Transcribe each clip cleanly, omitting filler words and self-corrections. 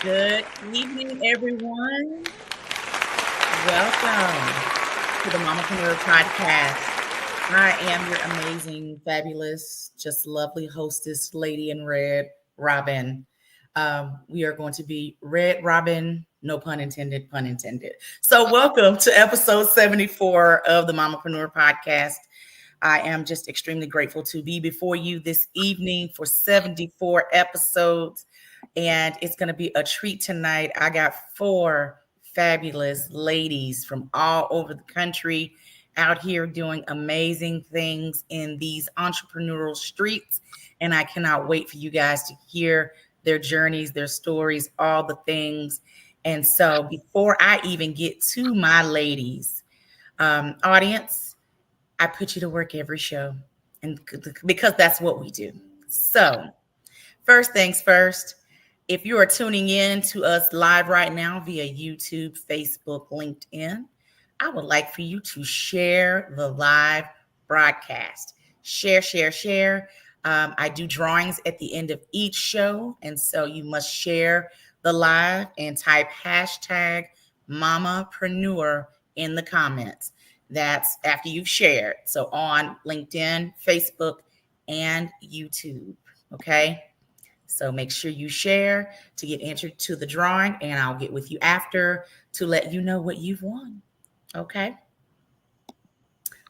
Good evening, everyone. Welcome to the Mamapreneur Podcast. I am your amazing, fabulous, just lovely hostess, lady in red, Robbin. We are going to be Red Robbin, no pun intended, pun intended. So, welcome to episode 74 of the Mamapreneur Podcast. I am just extremely grateful to be before you this evening for 74 episodes. And it's going to be a treat tonight. I got 4 fabulous ladies from all over the country out here doing amazing things in these entrepreneurial streets. And I cannot wait for you guys to hear their journeys, their stories, all the things. And so before I even get to my ladies, audience, I put you to work every show, and because that's what we do. So first things first, if you are tuning in to us live right now via YouTube, Facebook, LinkedIn, I would like for you to share the live broadcast. Share. I do drawings at the end of each show, and so you must share the live and type hashtag Mamapreneur in the comments. That's after you've shared. So on LinkedIn, Facebook, and YouTube. Okay. So make sure you share to get entered to the drawing, and I'll get with you after to let you know what you've won. Okay.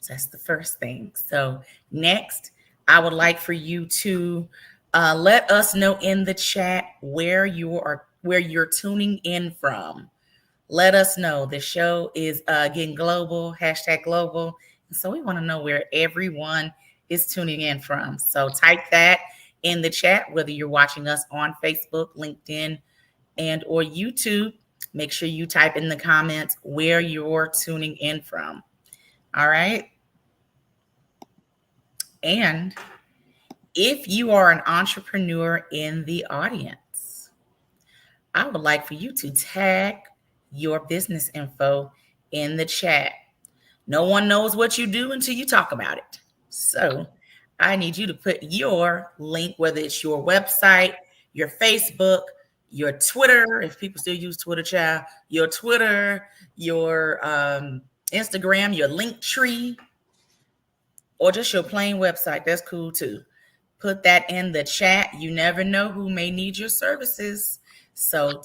So that's the first thing. So next, I would like for you to let us know in the chat where you're tuning in from. Let us know. The show is getting global, hashtag global. And so we want to know where everyone is tuning in from. So type that in the chat, whether you're watching us on Facebook, LinkedIn, and or YouTube. Make sure you type in the comments where you're tuning in from. All right. And if you are an entrepreneur in the audience, I would like for you to tag your business info in the chat. No one knows what you do until you talk about it. So I need you to put your link, whether it's your website, your Facebook, your Twitter, if people still use Twitter, child, your Twitter, your Instagram, your link tree, or just your plain website. That's cool too. Put that in the chat. You never know who may need your services. So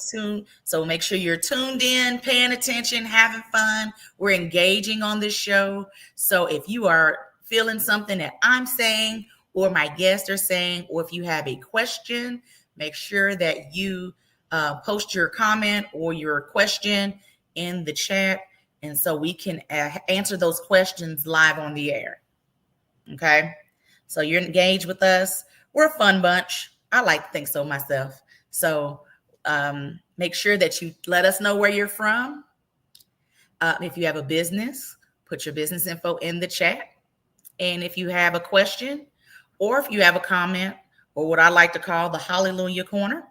make sure you're tuned in, paying attention, having fun. We're engaging on this show. So if you are feeling something that I'm saying or my guests are saying, or if you have a question, make sure that you post your comment or your question in the chat. And so we can answer those questions live on the air. Okay. So you're engaged with us. We're a fun bunch. I like to think so myself. So make sure that you let us know where you're from. If you have a business, put your business info in the chat. And if you have a question, or if you have a comment, or what I like to call the Hallelujah Corner,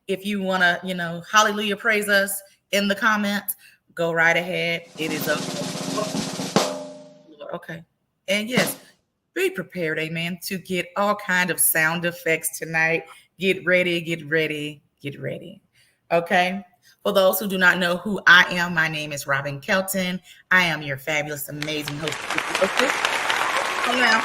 if you want to, hallelujah praise us in the comments, go right ahead. It is okay. And yes, be prepared, amen, to get all kind of sound effects tonight. Get ready. Okay. For those who do not know who I am, my name is Robbin Kelton. I am your fabulous, amazing host. Come now.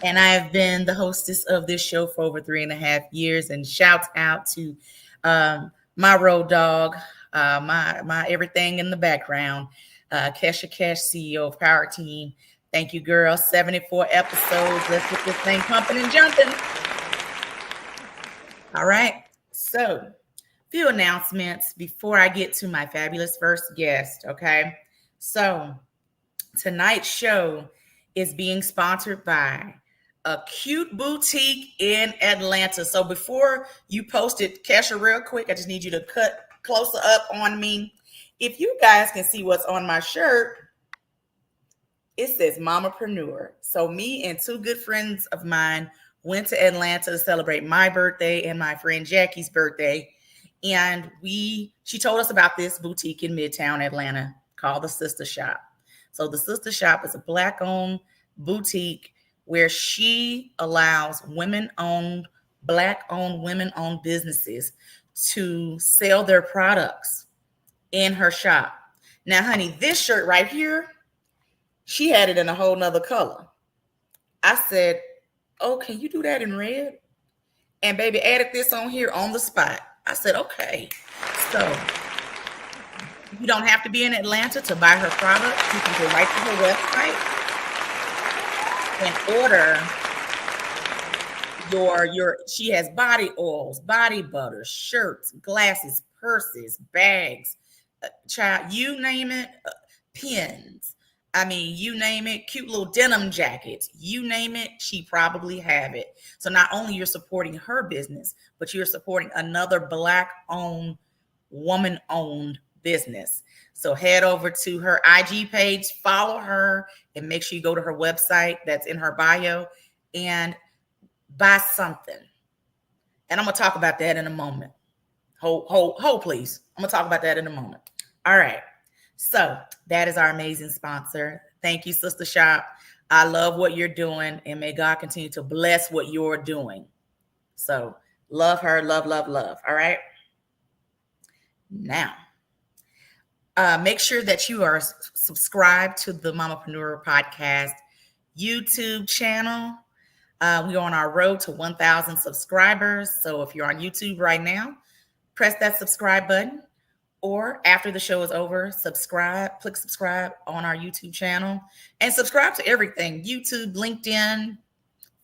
And I have been the hostess of this show for over 3.5 years. And shout out to my road dog, my everything in the background, Kesha Cash, CEO of PowerTeam. Thank you, girl. 74 episodes. Let's get this thing pumping and jumping. All right. So, few announcements before I get to my fabulous first guest. Okay. So, tonight's show is being sponsored by a cute boutique in Atlanta. So, before you post it, Kesha, real quick, I just need you to cut closer up on me. If you guys can see what's on my shirt, it says Mamapreneur. So me and 2 good friends of mine went to Atlanta to celebrate my birthday and my friend Jackie's birthday. And she told us about this boutique in Midtown Atlanta called the Sister Shop. So the Sister Shop is a Black-owned boutique where she allows women-owned, Black-owned, women-owned businesses to sell their products in her shop. Now, honey, this shirt right here, she had it in a whole nother color. I said, oh, can you do that in red? And baby added this on here on the spot. I said, okay. So you don't have to be in Atlanta to buy her product. You can go right to her website and order she has body oils, body butter, shirts, glasses, purses, bags, child, you name it, pins. I mean, you name it, cute little denim jackets, you name it, she probably have it. So not only you're supporting her business, but you're supporting another Black-owned, woman-owned business. So head over to her IG page, follow her, and make sure you go to her website that's in her bio and buy something. And I'm going to talk about that in a moment. Hold, please. I'm going to talk about that in a moment. All right. So that is our amazing sponsor. Thank you, Sister Shop. I love what you're doing, and may God continue to bless what you're doing. So love her, love. All right. Now, make sure that you are subscribed to the Mamapreneur Podcast YouTube channel. We're on our road to 1,000 subscribers. So if you're on YouTube right now, press that subscribe button, or after the show is over, click subscribe on our YouTube channel, and subscribe to everything: YouTube, LinkedIn,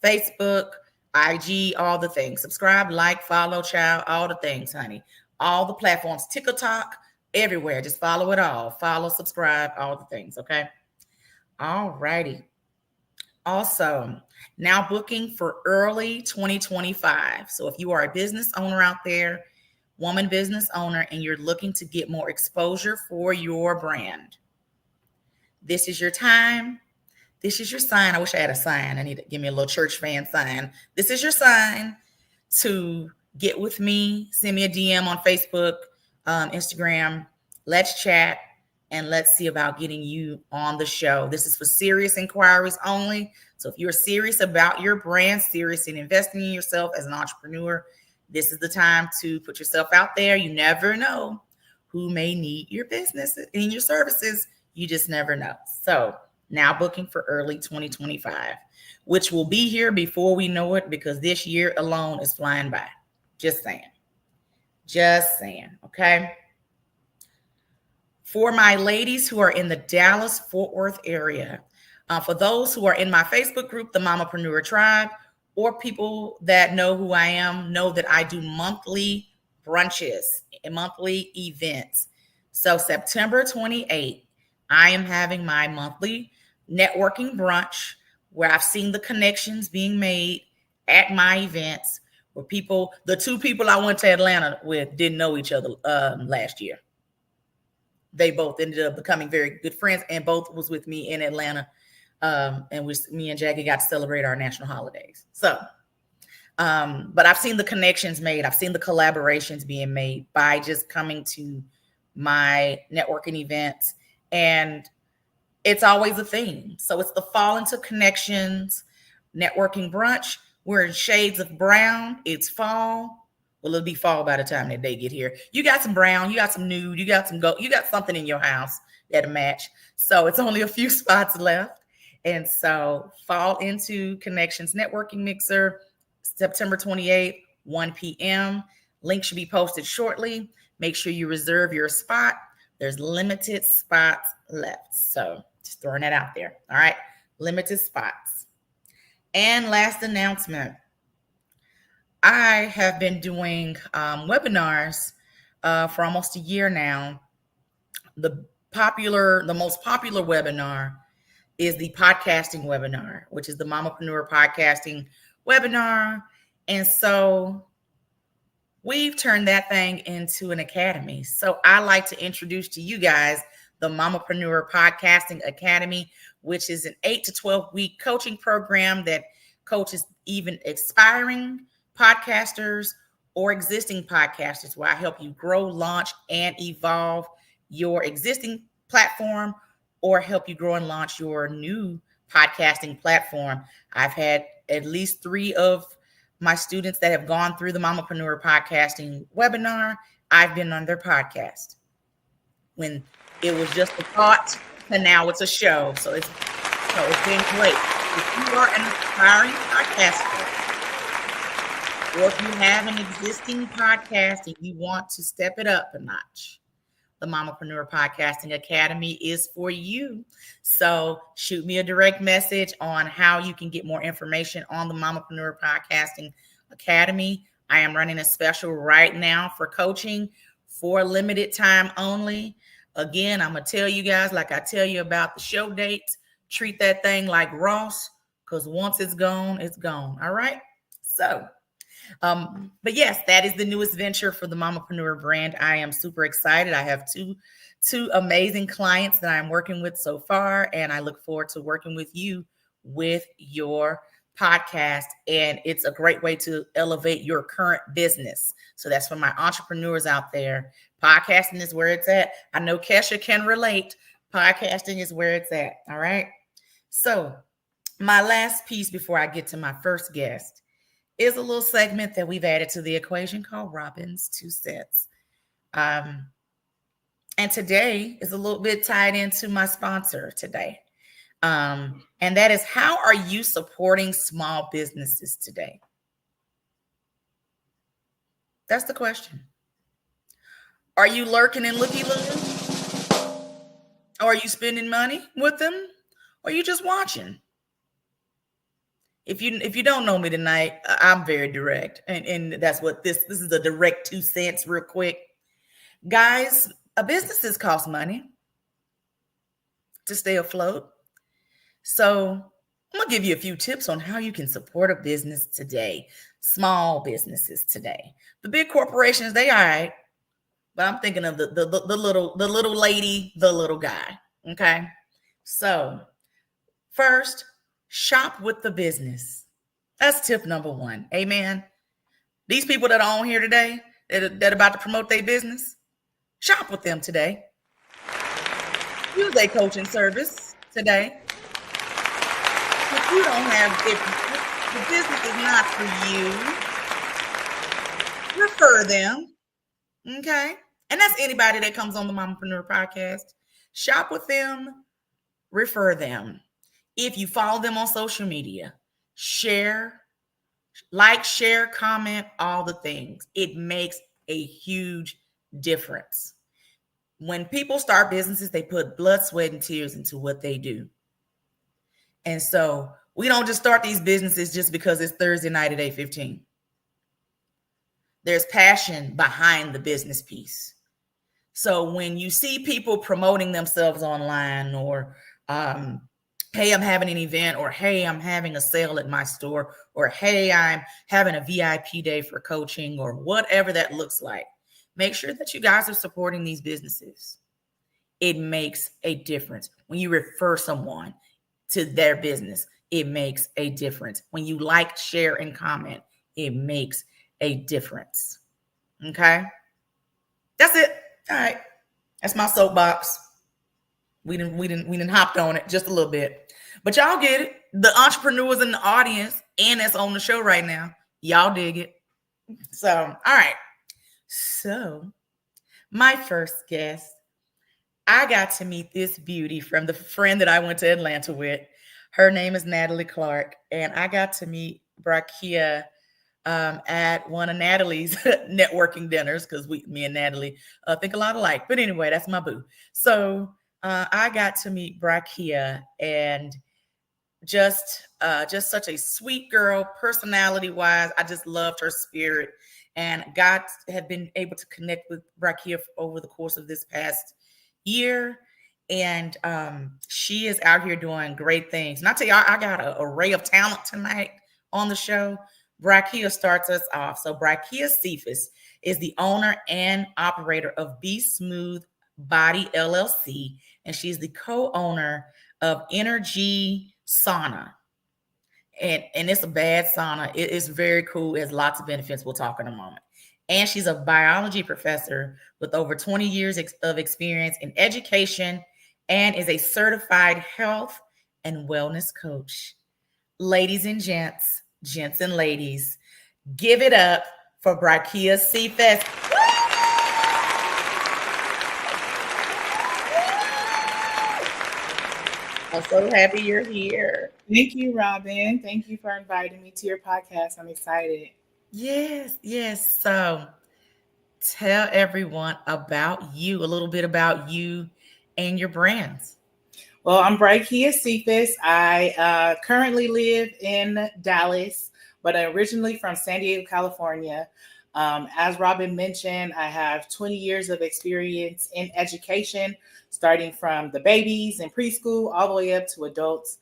Facebook, IG, all the things. Subscribe, like, follow, child, all the things, honey. All the platforms, TikTok, everywhere. Just follow it all. Follow, subscribe, all the things. Okay. All righty. Also, now booking for early 2025. So if you are a business owner out there, woman business owner, and you're looking to get more exposure for your brand, this is your time. This is your sign. I wish I had a sign. I need to give me a little church fan sign. This is your sign to get with me. Send me a DM on Facebook, Instagram. Let's chat. And let's see about getting you on the show. This is for serious inquiries only. So if you're serious about your brand, serious in investing in yourself as an entrepreneur, this is the time to put yourself out there. You never know who may need your business and your services. You just never know. So now booking for early 2025, which will be here before we know it, because this year alone is flying by. Just saying. Okay. For my ladies who are in the Dallas-Fort Worth area, for those who are in my Facebook group, the Mamapreneur Tribe, or people that know who I am, know that I do monthly brunches and monthly events. So September 28th, I am having my monthly networking brunch where I've seen the connections being made at my events, where the two people I went to Atlanta with didn't know each other last year. They both ended up becoming very good friends, and both was with me in Atlanta. And me and Jackie got to celebrate our national holidays. So, but I've seen the connections made. I've seen the collaborations being made by just coming to my networking events. And it's always a theme. So it's the Fall into Connections networking brunch. We're in shades of brown. It's fall. Well, it'll be fall by the time that they get here. You got some brown, you got some nude, you got some gold, you got something in your house that'll match. So it's only a few spots left. And so Fall into Connections Networking Mixer, September 28th, 1 p.m. Link should be posted shortly. Make sure you reserve your spot. There's limited spots left. So just throwing that out there. All right. Limited spots. And last announcement. I have been doing webinars for almost a year now. The most popular webinar is the podcasting webinar, which is the Mamapreneur Podcasting webinar. And so we've turned that thing into an academy. So I like to introduce to you guys the Mamapreneur Podcasting Academy, which is an 8 to 12 week coaching program that coaches even aspiring podcasters or existing podcasters, where I help you grow, launch, and evolve your existing platform, or help you grow and launch your new podcasting platform. I've had at least 3 of my students that have gone through the Mamapreneur Podcasting webinar. I've been on their podcast when it was just a thought, and now it's a show. So it's been great. If you are an aspiring podcaster, or if you have an existing podcast and you want to step it up a notch, the Mamapreneur Podcasting Academy is for you. So shoot me a direct message on how you can get more information on the Mamapreneur Podcasting Academy. I am running a special right now for coaching for a limited time only. Again, I'm going to tell you guys, like I tell you about the show dates, treat that thing like Ross, because once it's gone, it's gone. All right. So, but yes, that is the newest venture for the Mamapreneur brand. I am super excited. I have two amazing clients that I'm working with so far, and I look forward to working with you with your podcast. And it's a great way to elevate your current business. So that's for my entrepreneurs out there. Podcasting is where it's at. I know Kesha can relate. Podcasting is where it's at. All right. So my last piece before I get to my first guest is a little segment that we've added to the equation called Robbin's 2 cents. And today is a little bit tied into my sponsor today. And that is, how are you supporting small businesses today? That's the question. Are you lurking and looky-looking? Or are you spending money with them? Or are you just watching? If you don't know me tonight, I'm very direct. And that's what this is, a direct 2 cents real quick. Guys, businesses cost money to stay afloat. So I'm going to give you a few tips on how you can support a business today, small businesses today. The big corporations, they all right, but I'm thinking of the little lady, the little guy, okay? So first, shop with the business. That's tip number 1. Amen. These people that are on here today, that are about to promote their business, shop with them today. Use a coaching service today. If you don't have, if the business is not for you, refer them. Okay. And that's anybody that comes on the Mamapreneur Podcast. Shop with them, refer them. If you follow them on social media, share, share, comment, all the things. It makes a huge difference. When people start businesses, they put blood, sweat, and tears into what they do. And so we don't just start these businesses just because it's Thursday night at 8:15. There's passion behind the business piece. So when you see people promoting themselves online, or hey, I'm having an event, or hey, I'm having a sale at my store, or hey, I'm having a VIP day for coaching, or whatever that looks like, make sure that you guys are supporting these businesses. It makes a difference. When you refer someone to their business, it makes a difference. When you like, share, and comment, it makes a difference. Okay? That's it. All right. That's my soapbox. We didn't hopped on it just a little bit. But y'all get it. The entrepreneurs in the audience and that's on the show right now, y'all dig it. So, all right. So, my first guest, I got to meet this beauty from the friend that I went to Atlanta with. Her name is Natalie Clark, and I got to meet Brakia at one of Natalie's networking dinners, because me and Natalie think a lot alike. But anyway, that's my boo. So I got to meet Brakia, and just such a sweet girl, personality-wise. I just loved her spirit, and God had been able to connect with Brakia over the course of this past year. And she is out here doing great things. And I tell you, I got an array of talent tonight on the show. Brakia starts us off. So Brakia Cephas is the owner and operator of Be Smooth Body LLC, and she's the co-owner of Energy Sauna. And it's a bad sauna. It is very cool. It has lots of benefits. We'll talk in a moment. And she's a biology professor with over 20 years of experience in education, and is a certified health and wellness coach. Ladies and gents and ladies, give it up for Brakia Cephas. I'm so happy you're here. Thank you, Robbin. Thank you for inviting me to your podcast. I'm excited. Yes. So tell everyone about you, a little bit about you and your brands. Well, I'm Brakia Cephas. I currently live in Dallas, but I'm originally from San Diego, California. As Robbin mentioned, I have 20 years of experience in education, starting from the babies in preschool all the way up to adults.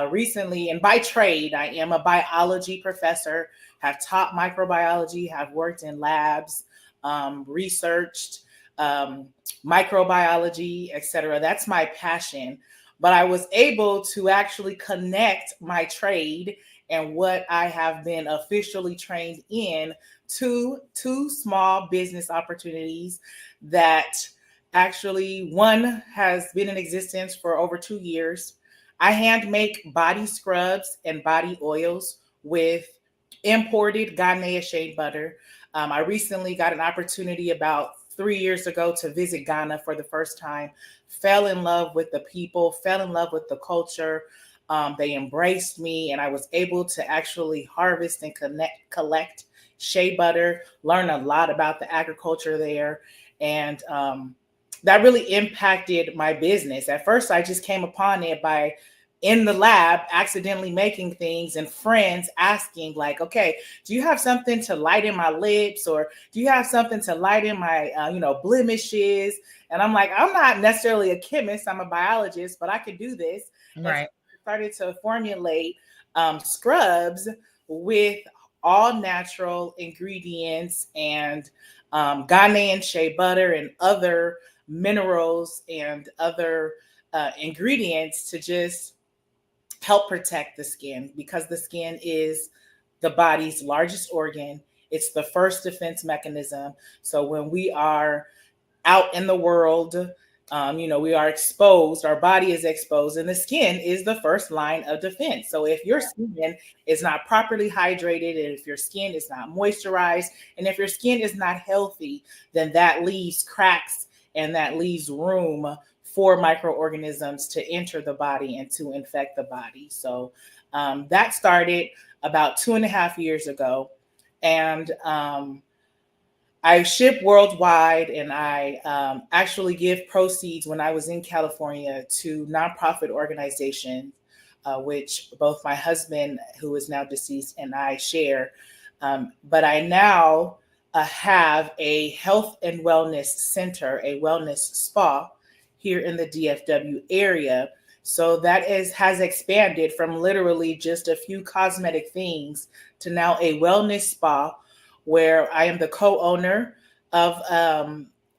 Recently, and by trade, I am a biology professor, have taught microbiology, have worked in labs, researched microbiology, etc. That's my passion. But I was able to actually connect my trade and what I have been officially trained in to two small business opportunities that actually one has been in existence for over 2 years. I hand make body scrubs and body oils with imported Ghanaian shea butter. I recently got an opportunity about 3 years ago to visit Ghana for the first time, fell in love with the people, fell in love with the culture. They embraced me, and I was able to actually harvest and collect shea butter, learn a lot about the agriculture there. And that really impacted my business. At first, I just came upon it by in the lab accidentally making things and friends asking like, okay, do you have something to lighten my lips, or do you have something to lighten my blemishes? And I'm like, I'm not necessarily a chemist, I'm a biologist, but I could do this. Right. And so I started to formulate scrubs with all natural ingredients and Ghanaian shea butter and other minerals and other ingredients to just help protect the skin, because the skin is the body's largest organ. It's the first defense mechanism. So when we are out in the world, we are exposed, our body is exposed, and the skin is the first line of defense. So if your skin is not properly hydrated, and if your skin is not moisturized, and if your skin is not healthy, then that leaves cracks and that leaves room for microorganisms to enter the body and to infect the body. So that started about 2.5 years ago. And I ship worldwide, and I actually give proceeds when I was in California to nonprofit organizations, which both my husband, who is now deceased, and I share. But I now have a health and wellness center, a wellness spa here in the DFW area. So that has expanded from literally just a few cosmetic things to now a wellness spa, where I am the co-owner of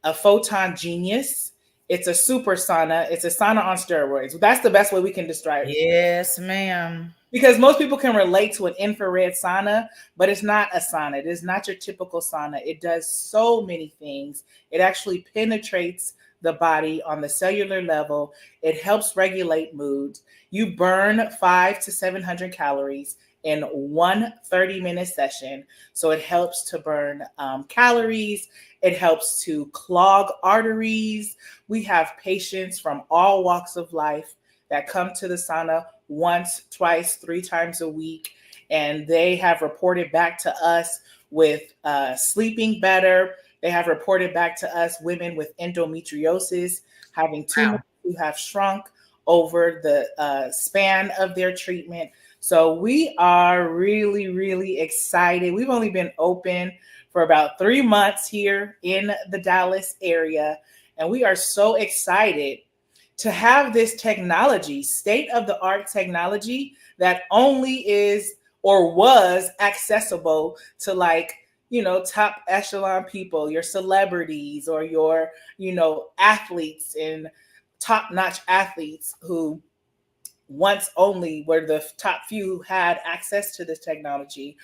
a Photon Genius. It's a super sauna. It's a sauna on steroids. That's the best way we can describe it. Yes, ma'am. Because most people can relate to an infrared sauna, but it's not a sauna. It is not your typical sauna. It does so many things. It actually penetrates the body on the cellular level. It helps regulate moods. You burn 500 to 700 calories in one 30-minute session. So it helps to burn calories. It helps to clog arteries. We have patients from all walks of life that come to the sauna once, twice, 3 times a week. And they have reported back to us with sleeping better. They have reported back to us women with endometriosis, having tumors who have shrunk over the span of their treatment. So we are really, really excited. We've only been open for about 3 months here in the Dallas area. And we are so excited to have this technology, state-of-the-art technology that only is or was accessible to top echelon people, your celebrities, or your, athletes and top-notch athletes who once only were the top few who had access to this technology.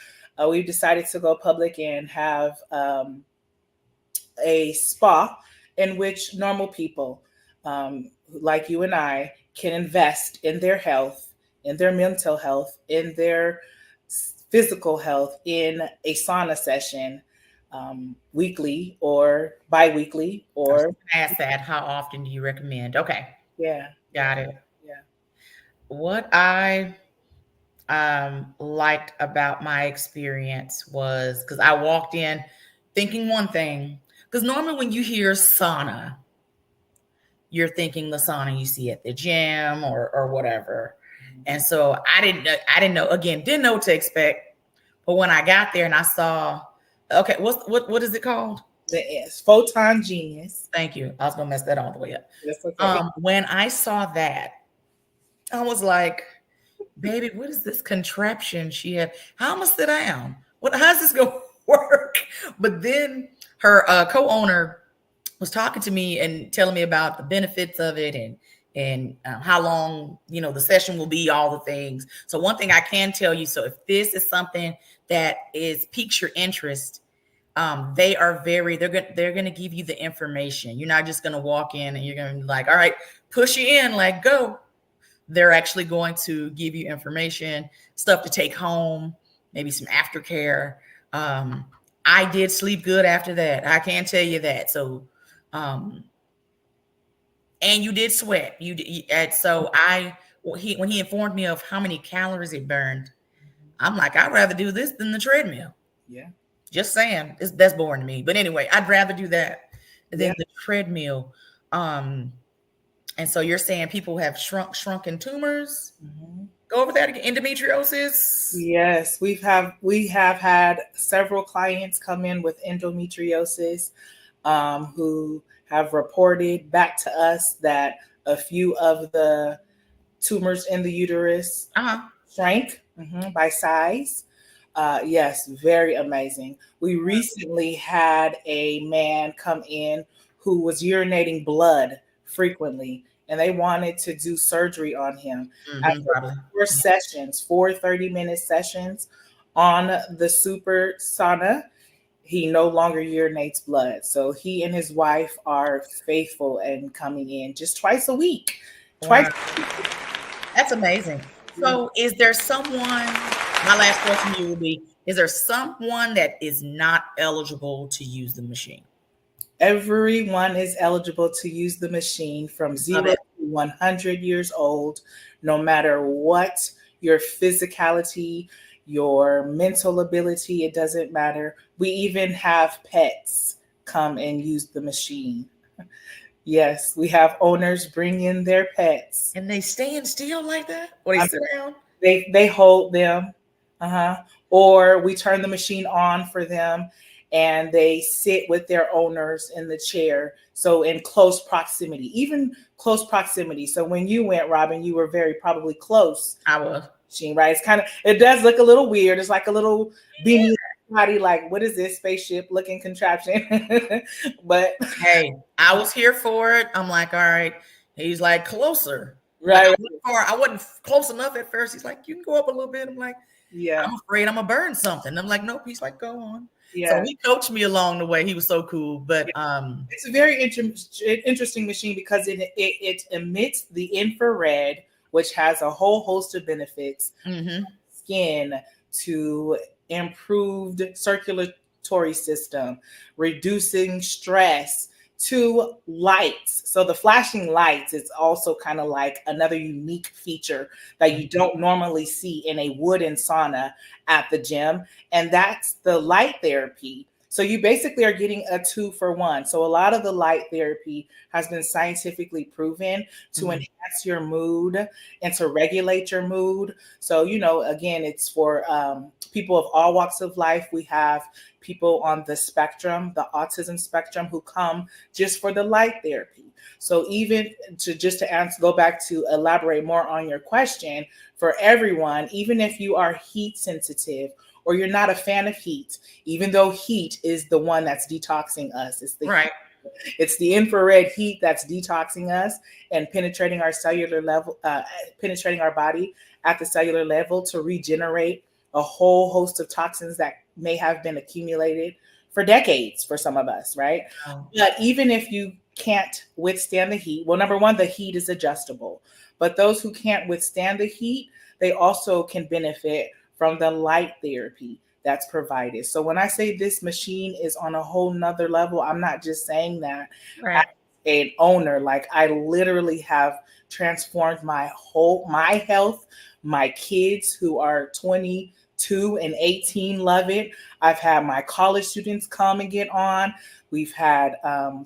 We've decided to go public and have a spa in which normal people like you and I can invest in their health, in their mental health, in their physical health in a sauna session weekly or bi-weekly I was or gonna ask that. How often do you recommend? Okay, yeah, got it. yeah. What I liked about my experience was because I walked in thinking one thing. Because normally when you hear sauna, you're thinking the sauna you see at the gym or whatever. And so I didn't know, again, didn't know what to expect. But when I got there and I saw, okay, what is it called? The S, Photon Genius. Thank you. I was gonna mess that all the way up. That's okay. When I saw that, I was like, baby, what is this contraption she had? How am I sit down? How's this gonna work? But then her co-owner was talking to me and telling me about the benefits of it and how long the session will be, all the things. So one thing I can tell you, so if this is something that is piques your interest, they're gonna give you the information. You're not just gonna walk in and you're gonna be like, all right, push you in, like go. They're actually going to give you information, stuff to take home, maybe some aftercare. I did sleep good after that. I can tell you that. So, and you did sweat. When he informed me of how many calories it burned, I'm like, I'd rather do this than the treadmill. Yeah. Just saying, that's boring to me. But anyway, I'd rather do that than the treadmill. And so you're saying people have shrunken tumors? Mm-hmm. Go over that again. Endometriosis? Yes, we have had several clients come in with endometriosis who have reported back to us that a few of the tumors in the uterus shrank by size. Yes, very amazing. We recently had a man come in who was urinating blood frequently, and they wanted to do surgery on him. After 4 sessions, 4 30-minute sessions on the super sauna, he no longer urinates blood. So he and his wife are faithful and coming in just twice a week. Wow. That's amazing. So is there someone, my last question to you will be, is there someone that is not eligible to use the machine? Everyone is eligible to use the machine from 0 to 100 years old, no matter what your physicality, your mental ability, it doesn't matter. We even have pets come and use the machine. Yes, we have owners bring in their pets. And they stand still like that? Or they sit down? They hold them. Or we turn the machine on for them and they sit with their owners in the chair. So in close proximity, even close proximity. So when you went, Robbin, you were very probably close. I was. Right? It does look a little weird. It's like a little beanie body, like, what is this spaceship looking contraption? But hey, I was here for it. I'm like, all right. He's like, closer. Right. Like, I wasn't close enough at first. He's like, you can go up a little bit. I'm like, yeah, I'm afraid I'm gonna burn something. I'm like, nope. He's like, go on. Yeah. So he coached me along the way. He was so cool. But it's a very interesting machine because it emits the infrared, which has a whole host of benefits. Skin, to improved circulatory system, reducing stress, to lights. So the flashing lights is also kind of like another unique feature that you don't normally see in a wooden sauna at the gym. And that's the light therapy. So you basically are getting a 2-for-1. So a lot of the light therapy has been scientifically proven to enhance your mood and to regulate your mood. So, again, it's for people of all walks of life. We have people on the spectrum, the autism spectrum, who come just for the light therapy. So even go back to elaborate more on your question, for everyone, even if you are heat sensitive or you're not a fan of heat, even though heat is the one that's detoxing us. It's the infrared heat that's detoxing us and penetrating our cellular level, penetrating our body at the cellular level to regenerate a whole host of toxins that may have been accumulated for decades for some of us, right? But even if you can't withstand the heat. Well, number one, the heat is adjustable, but those who can't withstand the heat, they also can benefit from the light therapy that's provided. So when I say this machine is on a whole nother level, I'm not just saying that as Right. an owner. Like, I literally have transformed my health. My kids who are 22 and 18 love it. I've had my college students come and get on. We've had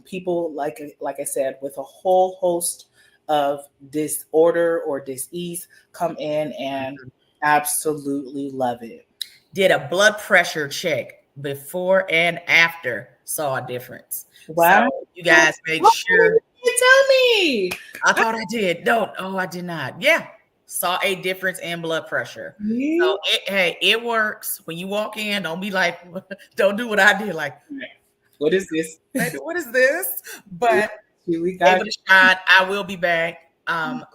people, like I said, with a whole host of disorder or disease come in and absolutely love it. Did a blood pressure check before and after, saw a difference. So Wow. you guys make Why sure. didn't you tell me? I thought I did. No, oh, I did not. Yeah, saw a difference in blood pressure. So it works. When you walk in, don't be like, don't do what I did. Like, What is this? what is this? But We give got it a shot. I will be back.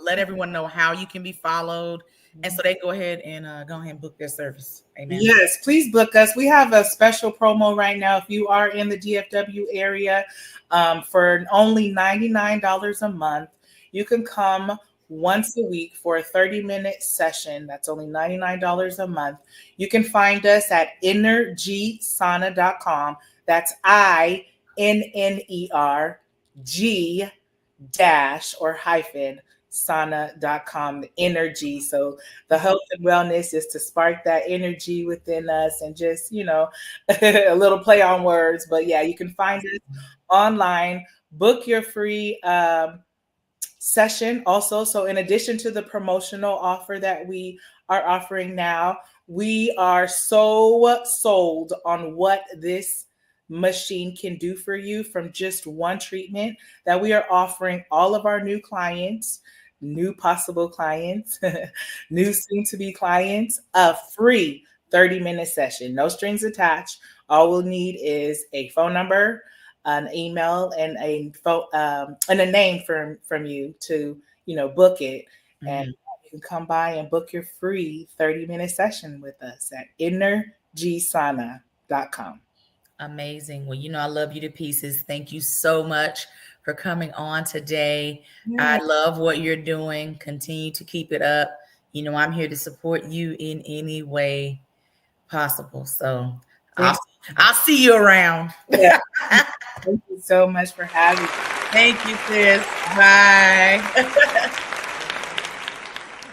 Let everyone know how you can be followed, and so they go ahead and book their service. Amen. Yes, please book us. We have a special promo right now. If you are in the DFW area, for only $99 a month, you can come once a week for a 30-minute session. That's only $99 a month. You can find us at innergsauna.com. That's INNERG dash or hyphen sauna.com, the energy. So the health and wellness is to spark that energy within us and just, a little play on words. But yeah, you can find us online, book your free session also. So in addition to the promotional offer that we are offering now, we are so sold on what this machine can do for you from just one treatment that we are offering all of our new clients, new possible clients, new soon to be clients, a free 30-minute session, no strings attached. All we'll need is a phone number, an email, and a name from you to book it. And you can come by and book your free 30-minute session with us at innergsauna.com. Amazing. Well, I love you to pieces. Thank you so much for coming on today. Yeah. I love what you're doing. Continue to keep it up. I'm here to support you in any way possible. So I'll see you around. Yeah. Thank you so much for having me. Thank you, sis. Bye.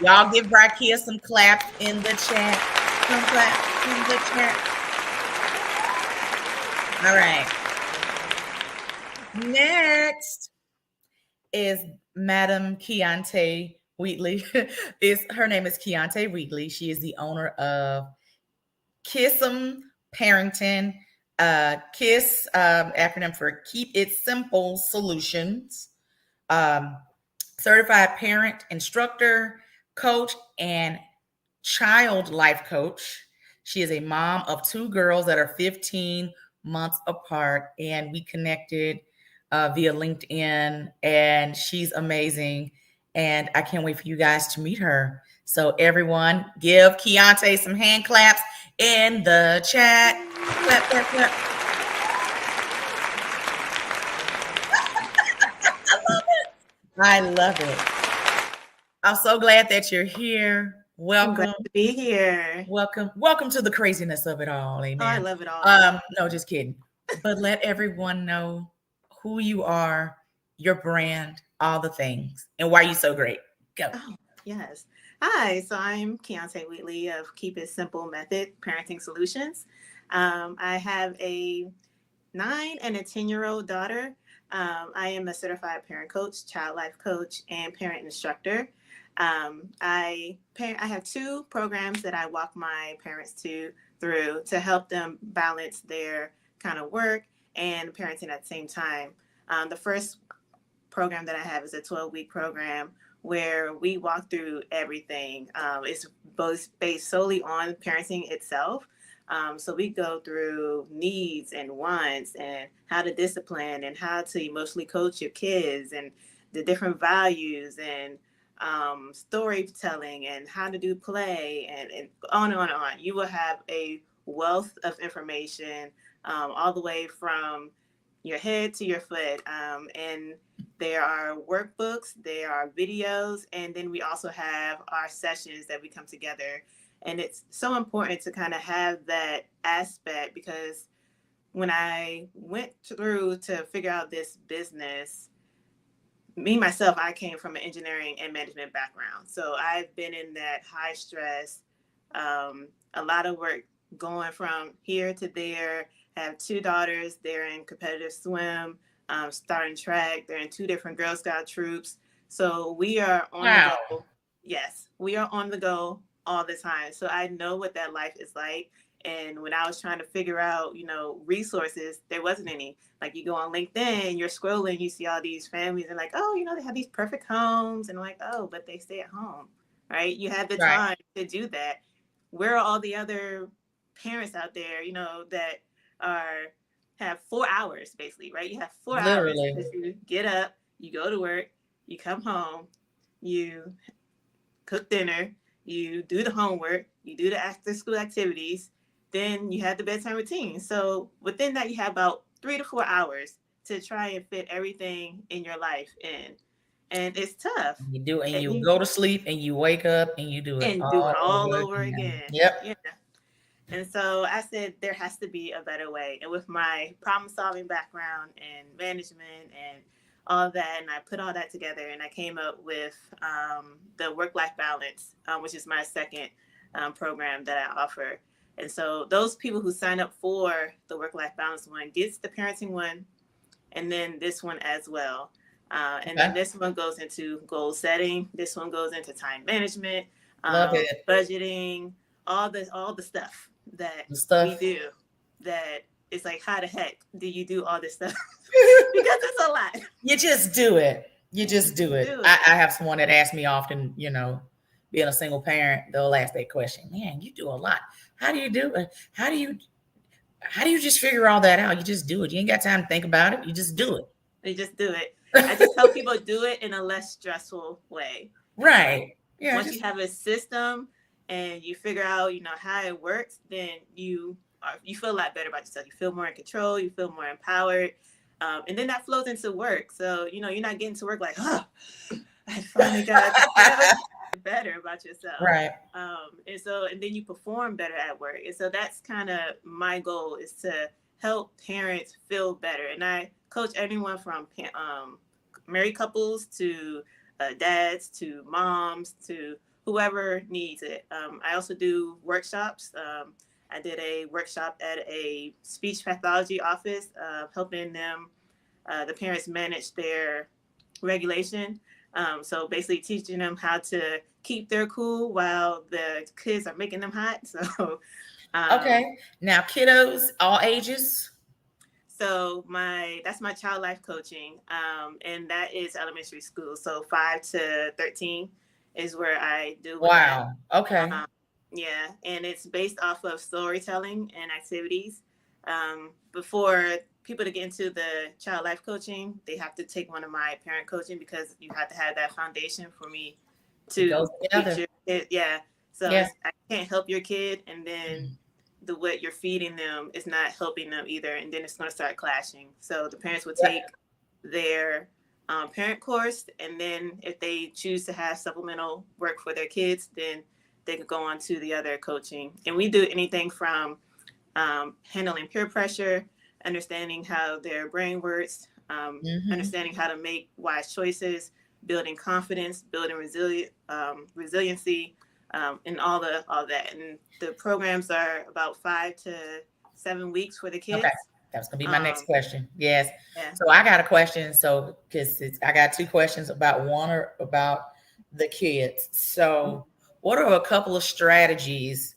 Y'all give Brakia some claps in the chat. Some claps in the chat. All right. Next is Madam Keontae Wheatley. Her name is Keontae Wheatley. She is the owner of Kiss'em Parenting. KISS, acronym for Keep It Simple Solutions. Certified parent, instructor, coach, and child life coach. She is a mom of 2 girls that are 15 months apart, and we connected via LinkedIn, and she's amazing, and I can't wait for you guys to meet her. So everyone, give Keontae some hand claps in the chat. Clap, clap, clap. I love it. I'm so glad that you're here. Welcome. I'm glad to be here. Welcome to the craziness of it all. Amen. Oh, I love it all. No, just kidding. But let everyone know who you are, your brand, all the things, and why you're so great. Go. Oh, yes. Hi, so I'm Keontae Wheatley of Keep It Simple Method Parenting Solutions. I have a 9 and a 10-year-old daughter. I am a certified parent coach, child life coach, and parent instructor. I have 2 programs that I walk my parents through to help them balance their kind of work and parenting at the same time. The first program that I have is a 12-week program where we walk through everything. It's both based solely on parenting itself. So we go through needs and wants and how to discipline and how to emotionally coach your kids and the different values and storytelling and how to do play and on and on and on. You will have a wealth of information all the way from, your head to your foot. And there are workbooks, there are videos, and then we also have our sessions that we come together. And it's so important to kind of have that aspect, because when I went through to figure out this business, myself, I came from an engineering and management background. So I've been in that high stress, a lot of work going from here to there. I have 2 daughters. They're in competitive swim, starting track. They're in 2 different Girl Scout troops. So we are on the go. Yes, we are on the go all the time. So I know what that life is like. And when I was trying to figure out, resources, there wasn't any. Like, you go on LinkedIn, you're scrolling, you see all these families and like, oh, they have these perfect homes. And I'm like, oh, but they stay at home, right? You have the time to do that. Where are all the other parents out there, that have 4 hours basically, right? You have 4 hours because you get up, you go to work, you come home, you cook dinner, you do the homework, you do the after school activities, then you have the bedtime routine. So within that, you have about 3 to 4 hours to try and fit everything in your life in. And it's tough. You do, and you go to sleep and you wake up and you do it and do it all over again. Yep. Yeah. And so I said, there has to be a better way. And with my problem solving background and management and all that, and I put all that together, and I came up with the work-life balance, which is my second program that I offer. And so those people who sign up for the work-life balance one gets the parenting one, and then this one as well. And then this one goes into goal setting. This one goes into time management, budgeting, all the stuff that we do. That it's like, how the heck do you do all this stuff? Because it's a lot. You just do it. I have someone that asks me often, being a single parent, they'll ask that question. Man, you do a lot. How do you do it? How do you just figure all that out? You just do it. You ain't got time to think about it. You just do it. You just do it. I just help people do it in a less stressful way. Right. Yeah. Once you have a system and you figure out, how it works, then you feel a lot better about yourself. You feel more in control. You feel more empowered. And then that flows into work. So, you're not getting to work like, oh, I finally got better about yourself. Right. And then you perform better at work. And so that's kind of my goal, is to help parents feel better. And I coach everyone from married couples to dads to moms to whoever needs it. I also do workshops. I did a workshop at a speech pathology office, helping them, the parents, manage their regulation. So basically teaching them how to keep their cool while the kids are making them hot. So okay. Now, kiddos, all ages. So that's my child life coaching, and that is elementary school. So 5 to 13 is where I do. Wow. That. Okay. Yeah, and it's based off of storytelling and activities. Before people to get into the child life coaching, they have to take one of my parent coaching, because you have to have that foundation for me to teach your kid. Yeah. So I can't help your kid, and then what you're feeding them is not helping them either, and then it's going to start clashing. So the parents will take their parent course, and then if they choose to have supplemental work for their kids, then they could go on to the other coaching. And we do anything from handling peer pressure, understanding how their brain works, understanding how to make wise choices, building confidence, building resiliency, and all that. And the programs are about 5 to 7 weeks for the kids. Okay. That's going to be my next question. Yes. Yeah. So I got a question. So, because I got 2 questions, about the kids. So what are a couple of strategies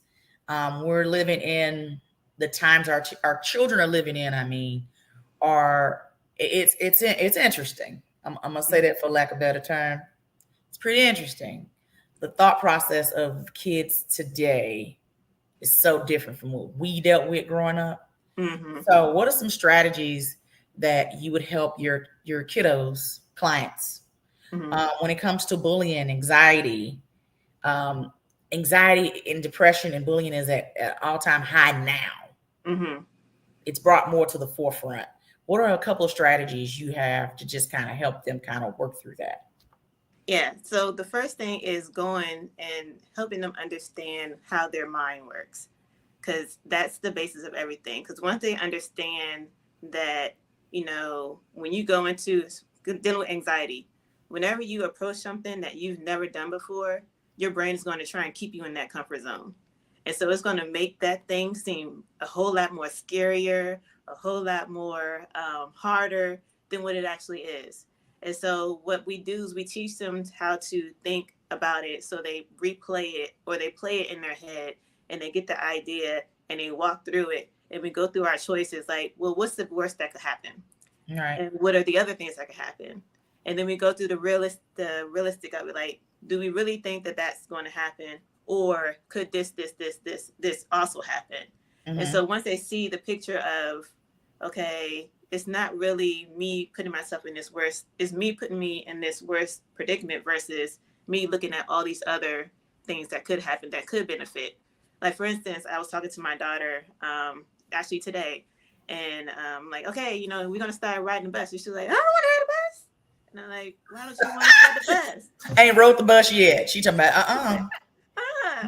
we're living in, the times our children are living in? I mean, it's interesting. I'm gonna say that for lack of a better term. It's pretty interesting. The thought process of kids today is so different from what we dealt with growing up. Mm-hmm. So what are some strategies that you would help your kiddos, clients, when it comes to bullying, anxiety? Anxiety and depression and bullying is at all-time high now. Mm-hmm. It's brought more to the forefront. what are a couple of strategies you have to just kind of help them kind of work through that? Yeah. So the first thing is going and helping them understand how their mind works, because that's the basis of everything. Because once they understand that, when you go into dealing with anxiety, whenever you approach something that you've never done before, your brain is going to try and keep you in that comfort zone. And so it's going to make that thing seem a whole lot more scarier, a whole lot more harder than what it actually is. And so what we do is we teach them how to think about it. So they replay it or they play it in their head and they get the idea and they walk through it. And we go through our choices like, well, what's the worst that could happen? Right. And what are the other things that could happen? And then we go through the realistic of it. Like, do we really think that that's going to happen? Or could this also happen? Mm-hmm. And so once they see the picture of, okay, it's not really me putting myself in this worst, it's me putting me in this worst predicament versus me looking at all these other things that could happen, that could benefit. Like, for instance, I was talking to my daughter actually today, and like, okay, we're going to start riding the bus. And she's like, I don't want to ride the bus. And I'm like, why don't you want to ride the bus? I ain't rode the bus yet. She talking about,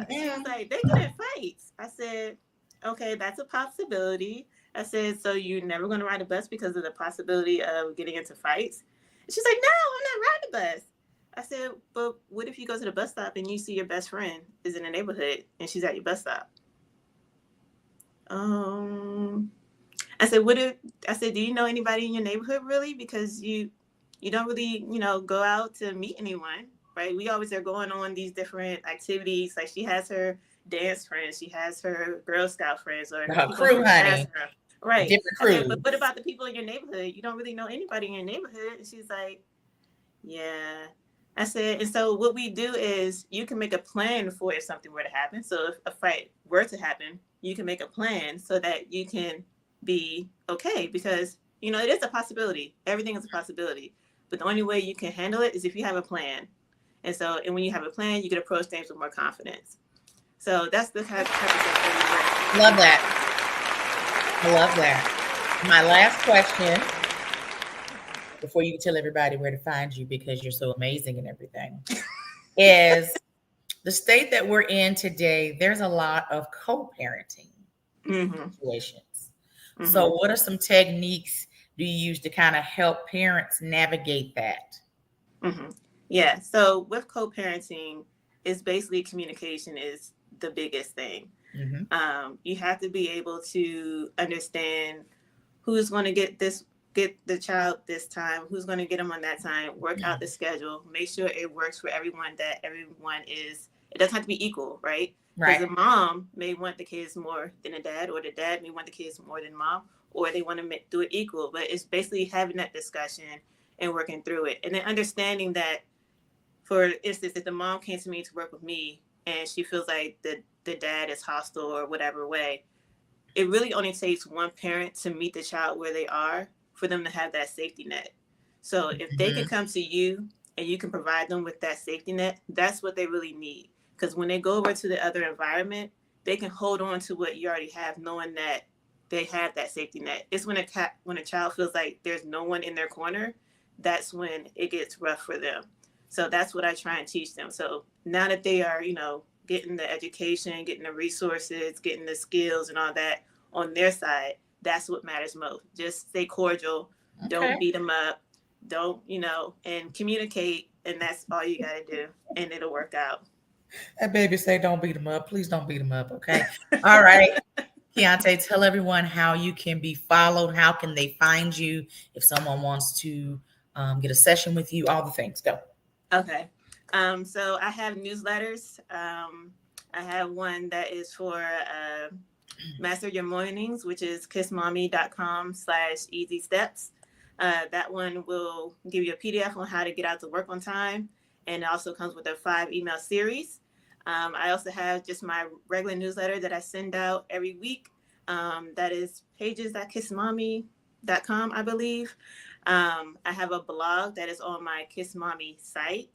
She was like, they get in fights. I said, okay, that's a possibility. I said, so you're never going to ride a bus because of the possibility of getting into fights? And she's like, no, I'm not riding the bus. I said, but what if you go to the bus stop and you see your best friend is in the neighborhood and she's at your bus stop? I said, do you know anybody in your neighborhood really? Because you don't really, go out to meet anyone, right? We always are going on these different activities. Like, she has her dance friends, she has her Girl Scout friends, or her crew, honey. Right. Different crew. Said, but what about the people in your neighborhood? You don't really know anybody in your neighborhood. And she's like, yeah. I said, and so what we do is you can make a plan for if something were to happen. So if a fight were to happen, you can make a plan so that you can be okay, because, it is a possibility. Everything is a possibility. But the only way you can handle it is if you have a plan. And when you have a plan, you can approach things with more confidence. So that's the type of stuff. Love that. I love that. My last question, before you tell everybody where to find you because you're so amazing and everything, is the state that we're in today, there's a lot of co-parenting situations. Mm-hmm. So what are some techniques do you use to kind of help parents navigate that? Mm-hmm. Yeah. So with co-parenting, it's basically communication is the biggest thing. Mm-hmm. You have to be able to understand who's going to get the child this time, who's going to get them on that time, work out the schedule, make sure it works for everyone, that everyone it doesn't have to be equal, right? Because the mom may want the kids more than the dad, or the dad may want the kids more than mom, or they want to do it equal. But it's basically having that discussion and working through it. And then understanding that, for instance, if the mom came to me to work with me and she feels like the dad is hostile or whatever way, it really only takes one parent to meet the child where they are for them to have that safety net. So if they can come to you and you can provide them with that safety net, that's what they really need. Because when they go over to the other environment, they can hold on to what you already have, knowing that they have that safety net. It's when a child feels like there's no one in their corner, that's when it gets rough for them. So that's what I try and teach them. So now that they are, getting the education, getting the resources, getting the skills and all that on their side, that's what matters most. Just stay cordial. Okay. Don't beat them up. Don't, and communicate. And that's all you got to do. And it'll work out. That baby say, don't beat them up. Please don't beat them up. Okay. All right. Keontae, tell everyone how you can be followed. How can they find you if someone wants to get a session with you? All the things. Go. Okay. So I have newsletters. I have one that is for Master Your Mornings, which is kissmommy.com/easy steps. That one will give you a PDF on how to get out to work on time. And it also comes with a 5-email series. I also have just my regular newsletter that I send out every week. That is pages.kissmommy.com, I believe. I have a blog that is on my Kiss Mommy site.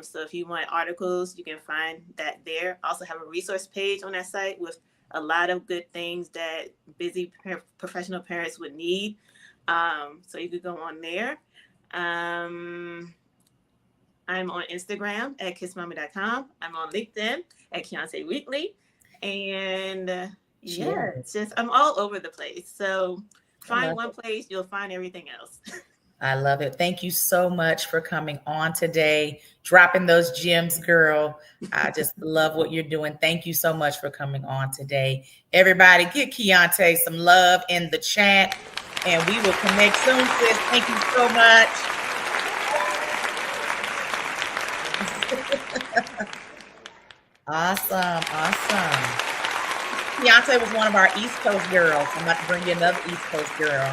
So if you want articles, you can find that there. I also have a resource page on that site with a lot of good things that busy professional parents would need. So you could go on there. I'm on Instagram at kissmommy.com. I'm on LinkedIn at Keontae Weekly. And it's just, I'm all over the place. So find one place, you'll find everything else. I love it. Thank you so much for coming on today, dropping those gems, girl. I just love what you're doing. Thank you so much for coming on today. Everybody, give Keontae some love in the chat, and we will connect soon, sis. Thank you so much. Awesome. Keontae was one of our East Coast girls. I'm about to bring you another East Coast girl.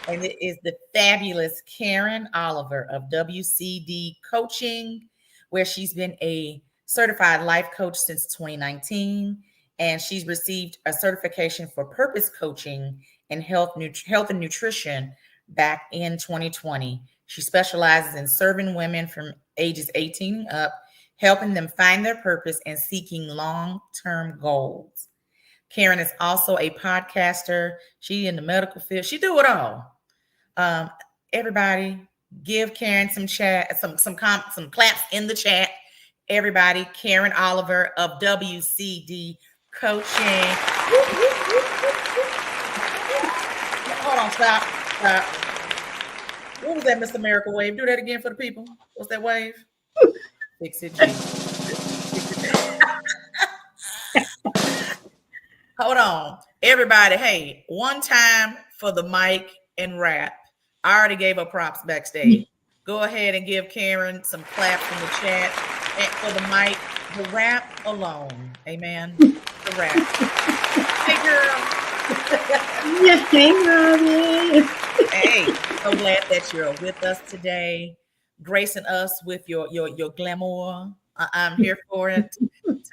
And it is the fabulous Karen Oliver of WCD Coaching, where she's been a certified life coach since 2019. And she's received a certification for purpose coaching and health and nutrition back in 2020. She specializes in serving women from ages 18 and up, helping them find their purpose and seeking long-term goals. Karen is also a podcaster. She in the medical field. She do it all. Everybody, give Karen some claps in the chat. Everybody, Karen Oliver of WCD Coaching. Hold on, stop. What was that, Mr. Miracle Wave? Do that again for the people. What's that wave? Fix it, G. Hold on. Everybody, hey, one time for the mic and rap. I already gave her props backstage. Go ahead and give Karen some claps in the chat. And for the mic, the rap alone. Amen. The rap. Hey, girl. Hey, Robbin. Hey, so glad that you're with us today, gracing us with your glamour. I'm here for it.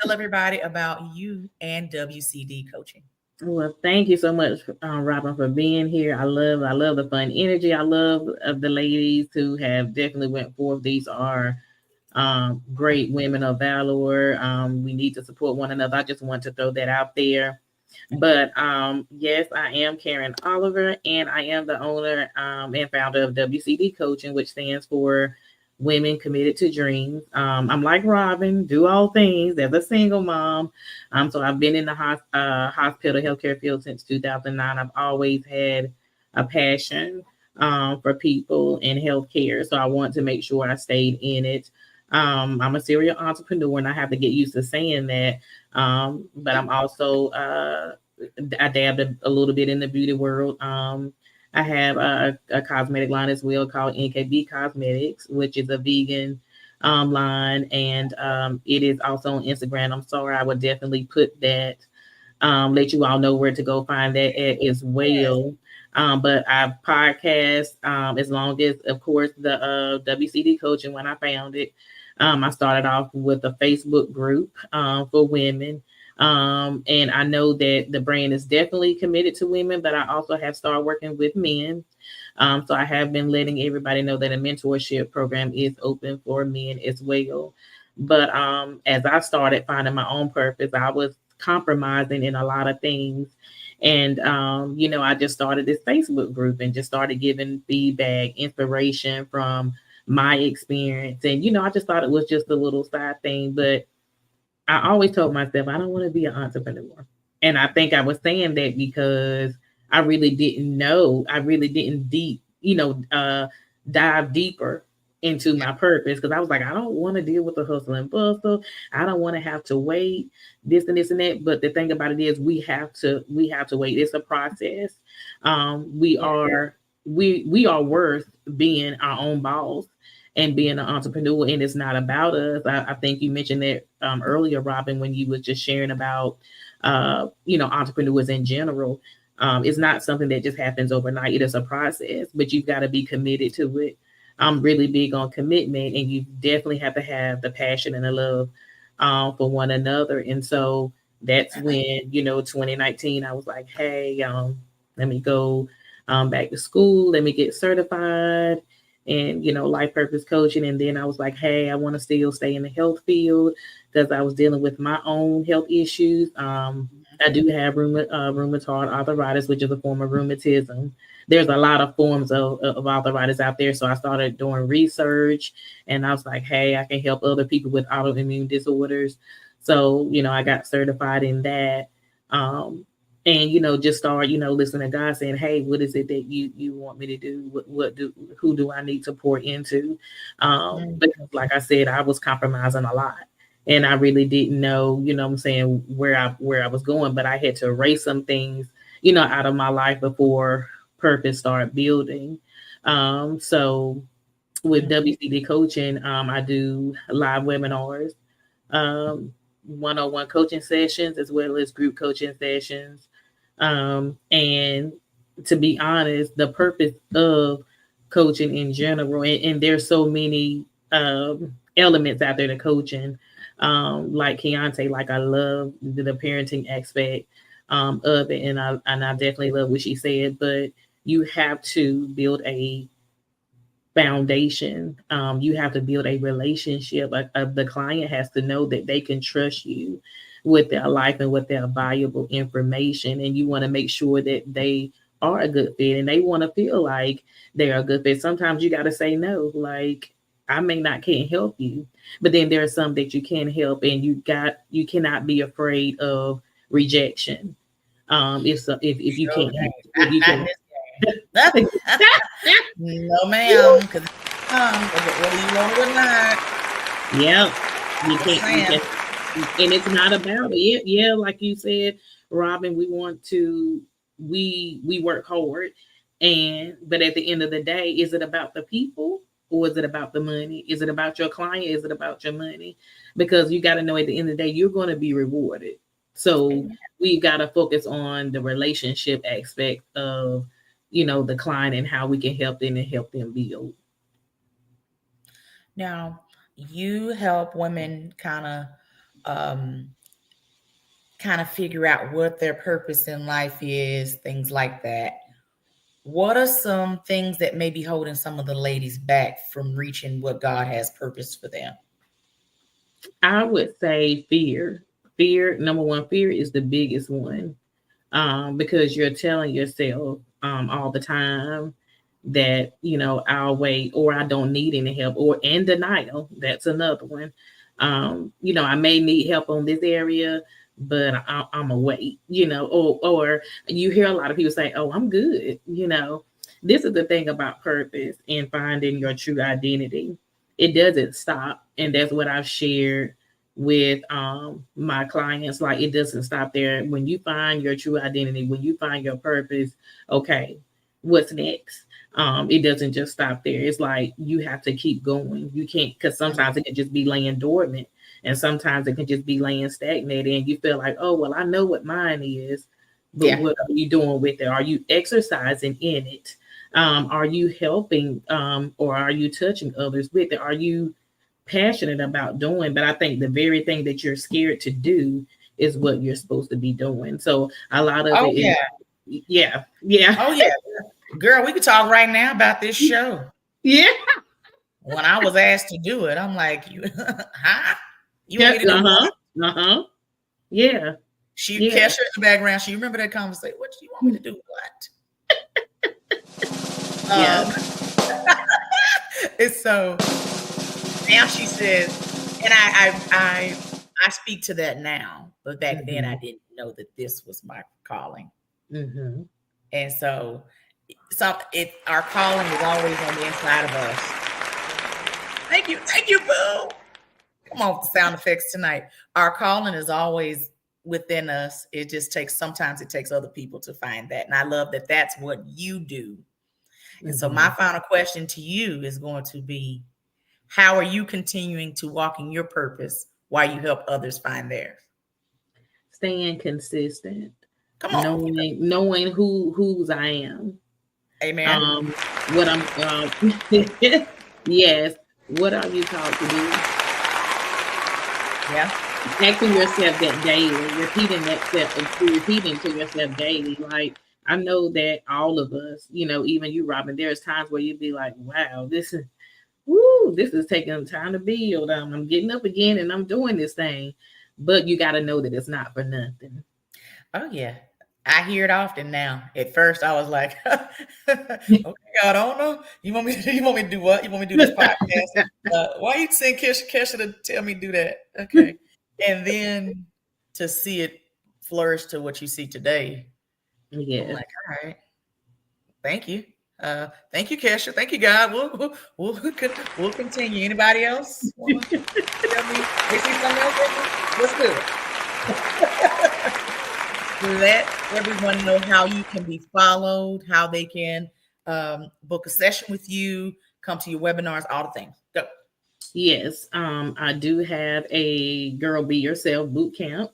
Tell everybody about you and WCD Coaching. Well, thank you so much, Robbin, for being here. I love the fun energy. I love the ladies who have definitely went forth. These are great women of valor. We need to support one another. I just want to throw that out there. But yes, I am Karen Oliver, and I am the owner and founder of WCD Coaching, which stands for Women Committed to Dreams. I'm like Robbin, do all things as a single mom. So I've been in the hospital healthcare field since 2009. I've always had a passion for people in healthcare. So I want to make sure I stayed in it. I'm a serial entrepreneur, and I have to get used to saying that. But I'm also, I dabbed a little bit in the beauty world. I have a cosmetic line as well called NKB Cosmetics, which is a vegan line, and it is also on Instagram. I'm sorry, I would definitely put that, let you all know where to go find that at as well. But I podcast as long as, of course, the WCD Coaching. When I found it, I started off with a Facebook group for women. And I know that the brand is definitely committed to women, but I also have started working with men. So I have been letting everybody know that a mentorship program is open for men as well. But as I started finding my own purpose, I was compromising in a lot of things. And, I just started this Facebook group and just started giving feedback, inspiration from my experience. And, I just thought it was just a little side thing, but I always told myself, I don't want to be an entrepreneur. And I think I was saying that because I really didn't know. I really didn't dive deeper into my purpose, because I was like, I don't want to deal with the hustle and bustle. I don't want to have to wait this and this and that. But the thing about it is we have to wait. It's a process. We are worth being our own boss and being an entrepreneur, and it's not about us. I think you mentioned that earlier, Robbin, when you was just sharing about, entrepreneurs in general. It's not something that just happens overnight. It is a process, but you've got to be committed to it. I'm really big on commitment, and you definitely have to have the passion and the love for one another. And so that's when, 2019, I was like, hey, let me go back to school. Let me get certified and, life purpose coaching. And then I was like, hey, I want to still stay in the health field because I was dealing with my own health issues. I do have rheumatoid arthritis, which is a form of rheumatism. There's a lot of forms of arthritis out there. So I started doing research and I was like, hey, I can help other people with autoimmune disorders. So, I got certified in that. And, just start, listening to God saying, hey, what is it that you want me to do? Who do I need to pour into? Because like I said, I was compromising a lot. And I really didn't know, what I'm saying, where I was going, but I had to erase some things, out of my life before purpose started building. So with WCD coaching, I do live webinars, one-on-one coaching sessions, as well as group coaching sessions. And to be honest, the purpose of coaching in general, and there's so many elements out there to coaching. Like Keontae, like I love the parenting aspect of it, and I definitely love what she said. But you have to build a foundation. You have to build a relationship. The client has to know that they can trust you with their life and with their valuable information, and you want to make sure that they are a good fit and they want to feel like they're a good fit. Sometimes you got to say no, like I can't help you, but then there are some that you can help, and you cannot be afraid of rejection. If you can't, if you can. No, ma'am. Because whether you want it or not. Yeah, you can't. And it's not about it. Yeah, like you said, Robbin, we work hard, but at the end of the day, is it about the people? Or is it about the money? Is it about your client? Is it about your money? Because you got to know at the end of the day, you're going to be rewarded. So we got to focus on the relationship aspect of, the client and how we can help them and help them build. Now, you help women kind of figure out what their purpose in life is, things like that. What are some things that may be holding some of the ladies back from reaching what God has purposed for them? I would say fear. Fear, number one, fear is the biggest one, because you're telling yourself all the time that, I'll wait, or I don't need any help, and denial. That's another one. I may need help on this area, but I'm a wait, or you hear a lot of people say, oh, I'm good. This is the thing about purpose and finding your true identity. It doesn't stop. And that's what I've shared with my clients. Like, it doesn't stop there. When you find your true identity, when you find your purpose, okay, what's next? It doesn't just stop there. It's like you have to keep going. You can't, because sometimes it can just be laying dormant. And sometimes it can just be laying stagnant, and you feel like, oh, well, I know what mine is, but what are you doing with it? Are you exercising in it? Are you helping, or are you touching others with it? Are you passionate about doing? But I think the very thing that you're scared to do is what you're supposed to be doing. So a lot of Oh, yeah. Oh, yeah. Girl, we could talk right now about this show. Yeah. When I was asked to do it, I'm like, huh? You want me to do what? Yeah. She Kesha in the background. She remember that conversation. What do you want me to do? What? It's so now she says, and I speak to that now, but back then I didn't know that this was my calling. And so our calling is always on the inside of us. Thank you, boo. Come on, with the sound effects tonight. Our calling is always within us. It just sometimes it takes other people to find that. And I love that that's what you do. And so my final question to you is going to be, how are you continuing to walk in your purpose while you help others find theirs? Staying consistent. Come on. Knowing whose I am. Amen. What I'm yes. What are you called to do? Yeah. Asking yourself that daily, repeating to yourself daily. Like, I know that all of us, even you, Robbin, there's times where you'd be like, wow, this is taking time to build. I'm getting up again and I'm doing this thing. But you got to know that it's not for nothing. Oh yeah. I hear it often now. At first I was like, okay, God, I don't know. You want me to do what? You want me to do this podcast? Why you saying Kesha to tell me to do that? Okay. And then to see it flourish to what you see today, I'm like, all right, thank you. Thank you, Kesha. Thank you, God. We'll continue. Anybody else want to tell me? They see something else? Let's do it. Let everyone know how you can be followed, how they can book a session with you, come to your webinars, all the things. Go. Yes, I do have a Girl Be Yourself boot camp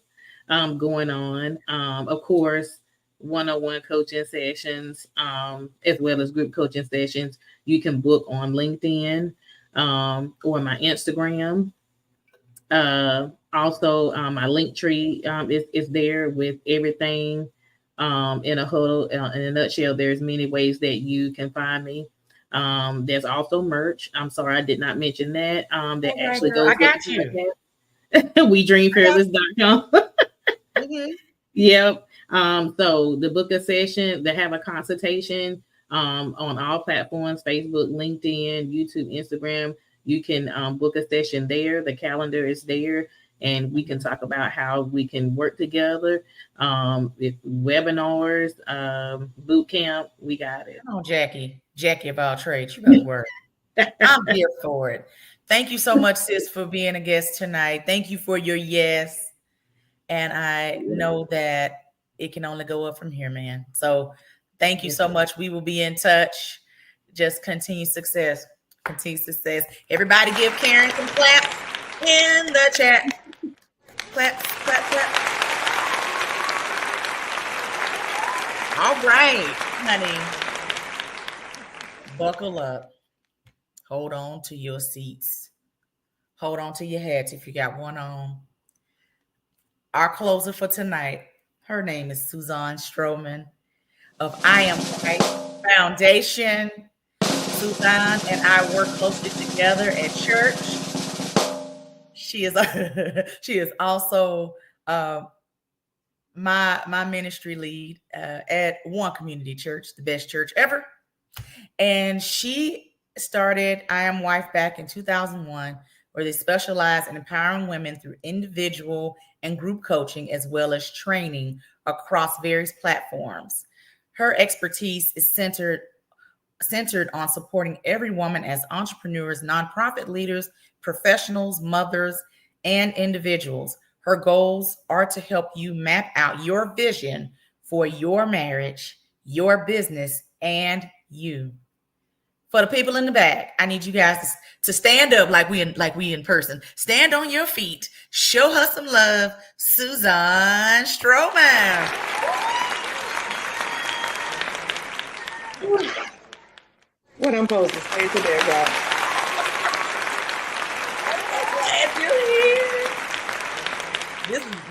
going on. Of course, one-on-one coaching sessions, as well as group coaching sessions. You can book on LinkedIn or my Instagram. Also, my link tree is there with everything in a nutshell. There's many ways that you can find me. There's also merch. I'm sorry I did not mention that. That actually goes. I got you. WeDreamFearless.com. Mm-hmm. Yep. So the book a session, they have a consultation on all platforms: Facebook, LinkedIn, YouTube, Instagram. You can book a session there. The calendar is there, and we can talk about how we can work together. With webinars, boot camp, we got it. Come on, Jackie of all trades, you better work. I'm here for it. Thank you so much, sis, for being a guest tonight. Thank you for your yes. And I know that it can only go up from here, man. So thank you so much. We will be in touch. Just continue success. Continue success. Everybody give Karen some claps in the chat. Clap, clap, clap. All right, honey. Buckle up. Hold on to your seats. Hold on to your hats if you got one on. Our closer for tonight, her name is Suzanne Stroman of I Am White Foundation. Suzanne and I work closely together at church. She is also my ministry lead at One Community Church, the best church ever. And she started I Am Wife back in 2001, where they specialize in empowering women through individual and group coaching, as well as training across various platforms. Her expertise is centered on supporting every woman as entrepreneurs, nonprofit leaders, professionals, mothers, and individuals. Her goals are to help you map out your vision for your marriage, your business, and you. For the people in the back, I need you guys to stand up like we in person. Stand on your feet. Show her some love. Suzanne Stroman. What I'm supposed to say today, God?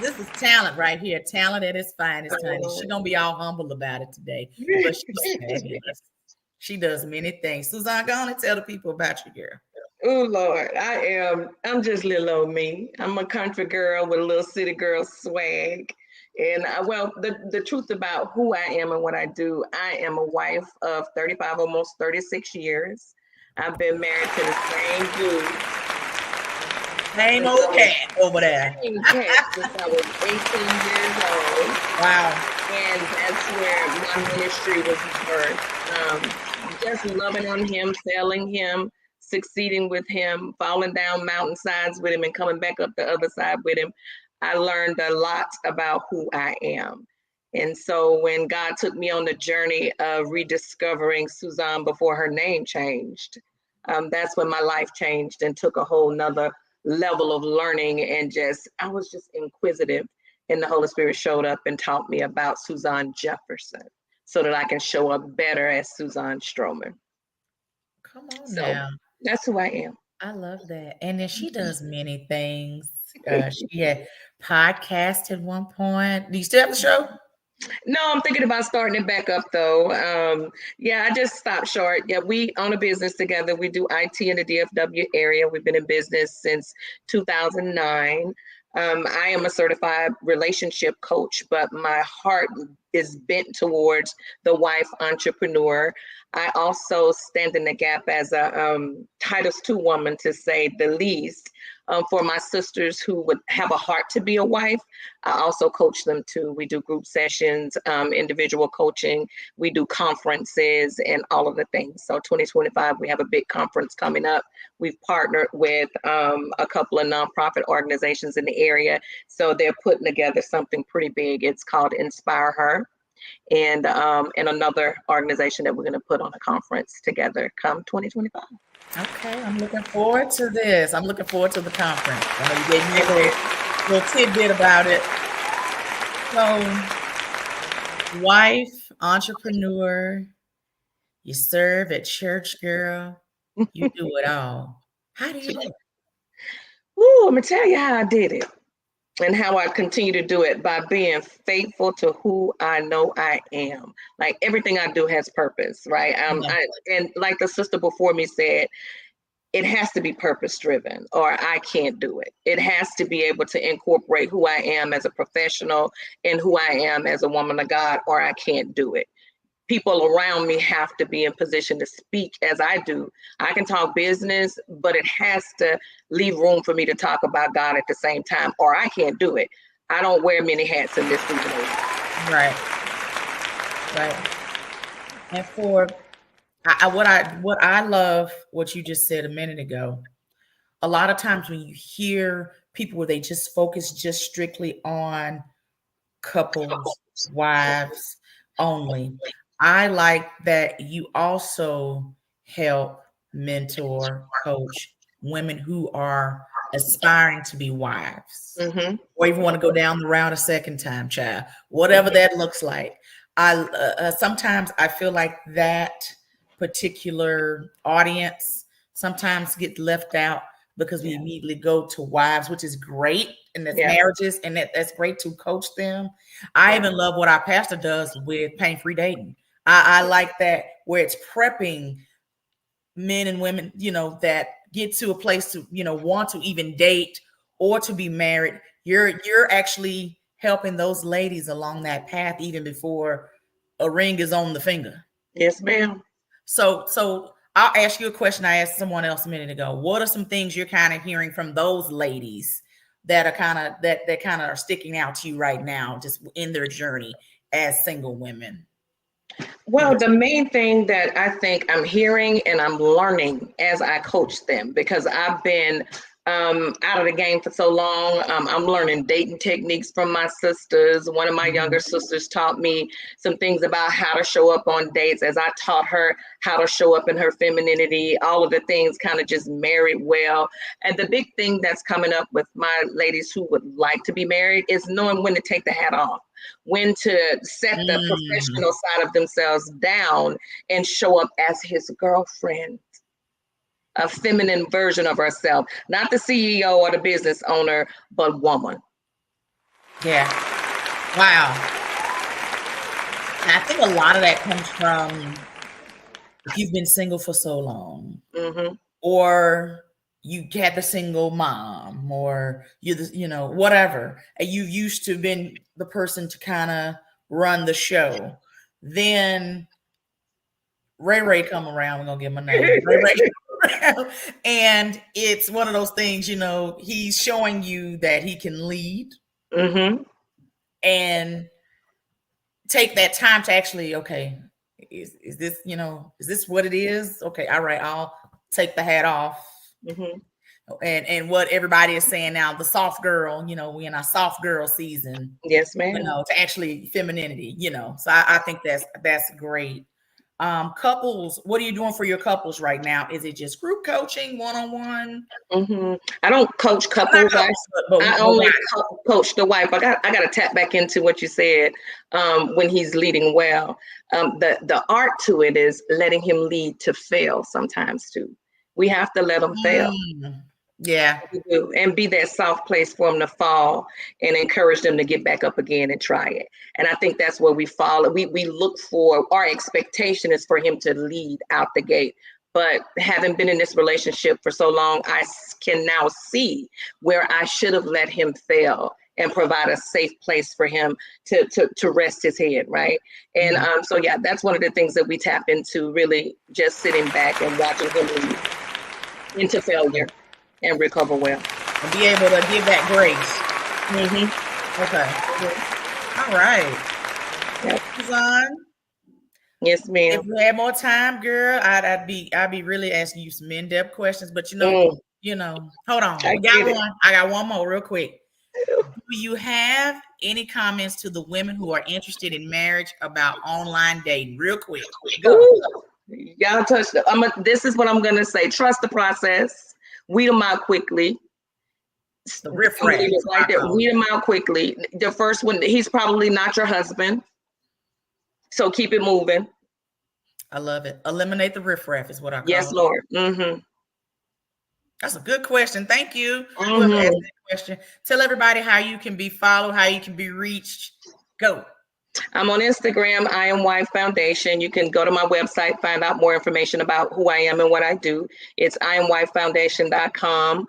This is talent right here. Talent at its finest, honey. She's gonna be all humble about it today. But she's fabulous. She does many things. Suzanne, go on and tell the people about you, girl. Oh Lord, I'm just little old me. I'm a country girl with a little city girl swag. And the truth about who I am and what I do, I am a wife of 35, almost 36 years. I've been married to the same dude. Same old cat over there. Same cat since I was 18 years old. Wow. And that's where my ministry was birthed. Just loving on him, failing him, succeeding with him, falling down mountainsides with him, and coming back up the other side with him. I learned a lot about who I am. And so when God took me on the journey of rediscovering Suzanne before her name changed, that's when my life changed and took a whole nother level of learning. And I was just inquisitive. And the Holy Spirit showed up and taught me about Suzanne Jefferson so that I can show up better as Suzanne Stroman. Come on now. That's who I am. I love that. And then she does many things. She had podcast at one point. Do you still have the show? No, I'm thinking about starting it back up though. I just stopped short. Yeah, we own a business together. We do IT in the DFW area. We've been in business since 2009. I am a certified relationship coach, but my heart is bent towards the wife entrepreneur. I also stand in the gap as a Titus II woman, to say the least, for my sisters who would have a heart to be a wife. I also coach them too. We do group sessions, individual coaching. We do conferences and all of the things. So 2025, we have a big conference coming up. We've partnered with a couple of nonprofit organizations in the area. So they're putting together something pretty big. It's called Inspire Her. And another organization that we're going to put on a conference together come 2025. Okay, I'm looking forward to this. I'm looking forward to the conference. I know you gave me a little tidbit about it. So, wife, entrepreneur, you serve at church, girl. You do it all. How do you do it? Ooh, I'm going to tell you how I did it. And how I continue to do it, by being faithful to who I know I am. Like, everything I do has purpose, right? And like the sister before me said, it has to be purpose driven, or I can't do it. It has to be able to incorporate who I am as a professional and who I am as a woman of God, or I can't do it. People around me have to be in position to speak as I do. I can talk business, but it has to leave room for me to talk about God at the same time, or I can't do it. I don't wear many hats in this season. Right. And for what I love, what you just said a minute ago, a lot of times when you hear people where they just focus just strictly on couples, wives only, I like that you also help mentor, coach women who are aspiring to be wives, or even want to go down the route a second time, child, whatever that looks like. Sometimes I feel like that particular audience sometimes get left out because we immediately go to wives, which is great, and that's marriages, and that's great to coach them. I even love what our pastor does with pain-free dating. I like that, where it's prepping men and women, that get to a place to, want to even date or to be married. You're actually helping those ladies along that path even before a ring is on the finger. Yes, ma'am. So I'll ask you a question I asked someone else a minute ago. What are some things you're kind of hearing from those ladies that are kind of are sticking out to you right now, just in their journey as single women? Well, the main thing that I think I'm hearing and I'm learning as I coach them, because I've been out of the game for so long. I'm learning dating techniques from my sisters. One of my younger sisters taught me some things about how to show up on dates, as I taught her how to show up in her femininity. All of the things kind of just married well. And the big thing that's coming up with my ladies who would like to be married is knowing when to take the hat off, when to set the professional side of themselves down and show up as his girlfriend, a feminine version of herself, not the CEO or the business owner, but woman. Yeah. Wow. And I think a lot of that comes from, if you've been single for so long, or you had the single mom, or whatever, and you used to been the person to kind of run the show. Then Ray come around. We're gonna give him a name. Ray. And it's one of those things, he's showing you that he can lead, and take that time to actually, okay, is this, is this what it is? Okay, all right, I'll take the hat off. And what everybody is saying now, the soft girl, we in our soft girl season. Yes, ma'am. To actually femininity, so I think that's great. Couples, what are you doing for your couples right now? Is it just group coaching, one-on-one? I don't coach couples. I only coach the wife. I got to tap back into what you said, when he's leading well. The art to it is letting him lead to fail sometimes too. We have to let them fail. Yeah. And be that soft place for them to fall and encourage them to get back up again and try it. And I think that's where we fall. We look for, our expectation is for him to lead out the gate, But having been in this relationship for so long, I can now see where I should have let him fail and provide a safe place for him to rest his head, right? And so yeah, that's one of the things that we tap into, really just sitting back and watching him lead into failure and recover well. And be able to give that grace. Okay. All right. Yep. Suzanne, Yes, ma'am. if we had more time, girl, I'd be really asking you some in-depth questions. But hold on. I got one more real quick. Do you have any comments to the women who are interested in marriage about online dating? Real quick. Go. Ooh, y'all touched it. This is what I'm gonna say. Trust the process. Weed them out quickly. The riffraff. Like that. Weed them out quickly. The first one, he's probably not your husband. So keep it moving. I love it. Eliminate the riffraff is what I call Yes, it. Lord. That's a good question. Thank you. Whoever asked that question. Tell everybody how you can be followed, how you can be reached. Go. I'm on Instagram, I Am Wife Foundation. You can go to my website, find out more information about who I am and what I do. It's IamWifeFoundation.com.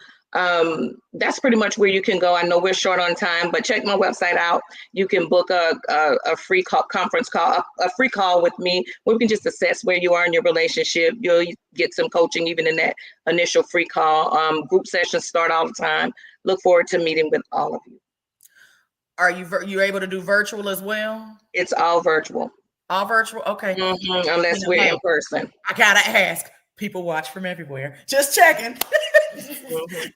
That's pretty much where you can go. I know we're short on time, but check my website out. You can book a free conference call, a free call with me, where we can just assess where you are in your relationship. You'll get some coaching even in that initial free call. Group sessions start all the time. Look forward to meeting with all of you. Are you able to do virtual as well? It's all virtual. All virtual? Okay. Unless we're in person. I gotta ask. People watch from everywhere. Just checking.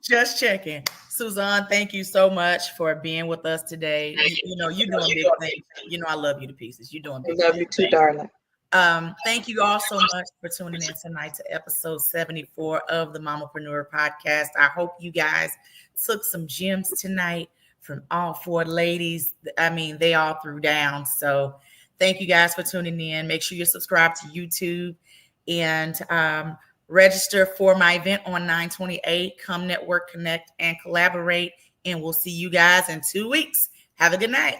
Just checking. Suzanne, thank you so much for being with us today. You're doing big things. I love you to pieces. You're doing big things. I love you too, darling. Thank you all so much for tuning in tonight to episode 74 of the Mamapreneur Podcast. I hope you guys took some gems tonight from all four ladies. I mean, they all threw down. So thank you guys for tuning in. Make sure you subscribe to YouTube and register for my event on 9/28. Come network, connect, and collaborate. And we'll see you guys in 2 weeks. Have a good night.